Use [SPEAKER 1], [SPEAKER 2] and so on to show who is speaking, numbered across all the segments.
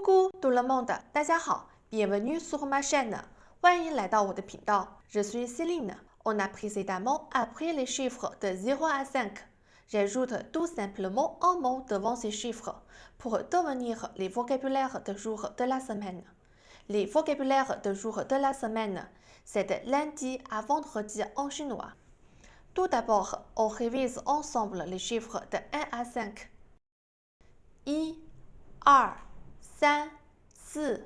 [SPEAKER 1] Coucou tout le monde，大家好 ，bienvenue sur ma chaîne，欢迎来到我的频道。Je suis Céline。On a précédemment appris les chiffres de 0 à 5. J'ajoute tout simplement un mot devant ces chiffres pour devenir les vocabulaires de jour de la semaine. Les vocabulaires de jour de la semaine, c'est de lundi à vendredi en chinois. Tout d'abord, on révise ensemble les chiffres de 1 à 5. 1, 2, 3, 4, 5.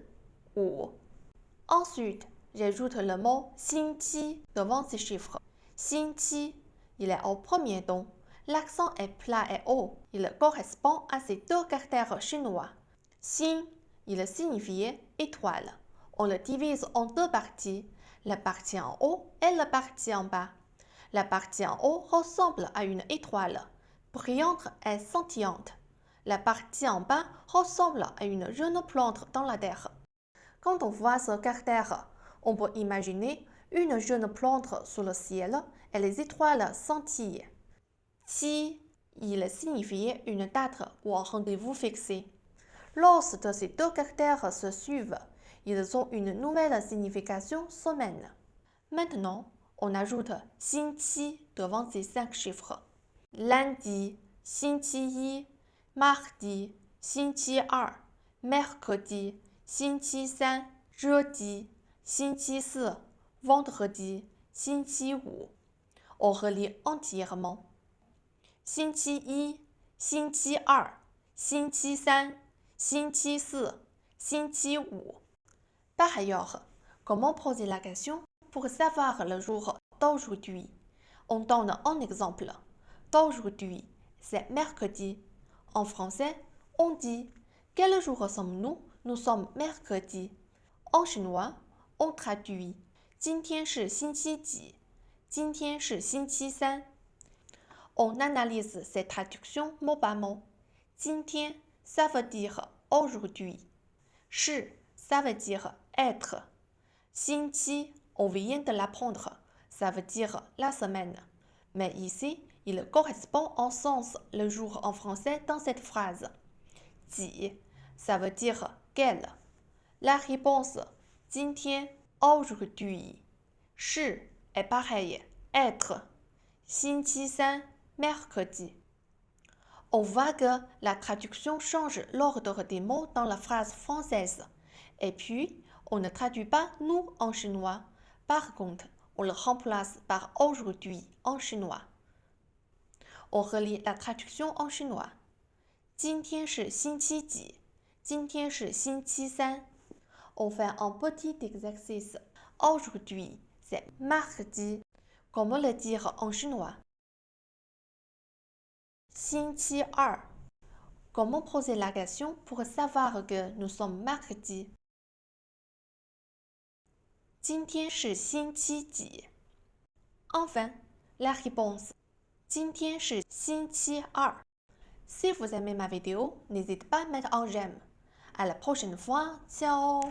[SPEAKER 1] Ensuite, j'ajoute le mot 星期 devant ces chiffres. 星期, il est au premier ton. L'accent est plat et haut. Il correspond à ces deux caractères chinois. 星, il signifie étoile. On le divise en deux parties, la partie en haut et la partie en bas. La partie en haut ressemble à une étoile, brillante et scintillante. La partie en bas ressemble à une jeune plante dans la terre. Quand on voit ce caractère, on peut imaginer une jeune plante sous le ciel et les étoiles scintillent. 七, il signifie une date ou un rendez-vous fixé. Lorsque ces deux caractères se suivent, ils ont une nouvelle signification semaine. Maintenant, on ajoute 星期 devant ces 5 chiffres. Lundi, 星期一, mardi, 星期二, mercredi, 星期三, jeudi, 星期四, vendredi, 星期五. On relit entièrement. 星期一, 星期二, 星期三, 星期四, 星期五. Par ailleurs, comment poser la question pour savoir le jour d'aujourd'hui? On donne un exemple. D'aujourd'hui, c'est mercredi. En français, on dit « Quel jour sommes-nous? Nous sommes mercredi. » En chinois, on traduit « 今天是星期几？今天是星期三。» On analyse ces traductions mot par mot. 今天, ça veut dire aujourd'hui. 是, ça veut dire être. 星期, on vient de l'apprendre, ça veut dire la semaine. Mais ici, il correspond en sens le jour en français dans cette phrase. 几, ça veut dire quel. La réponse 今天 aujourd'hui. 是 est pareil, être. 星期三 mercredi. On voit que la traduction change l'ordre des mots dans la phrase française. Et puis, on ne traduit pas nous en chinois. Par contre, on le remplace par aujourd'hui en chinois. On relit la traduction en chinois. 今天是星期几？今天是星期三。On fait un petit exercice. Aujourd'hui, c'est mardi. Comment le dire en chinois? 星期二. Comment poser la question pour savoir que nous sommes mardi? 今天是星期几? Enfin, la réponse. 今天是星期二. Si vous aimez ma vidéo, n'hésitez pas à mettre un j'aime. À la prochaine fois, ciao!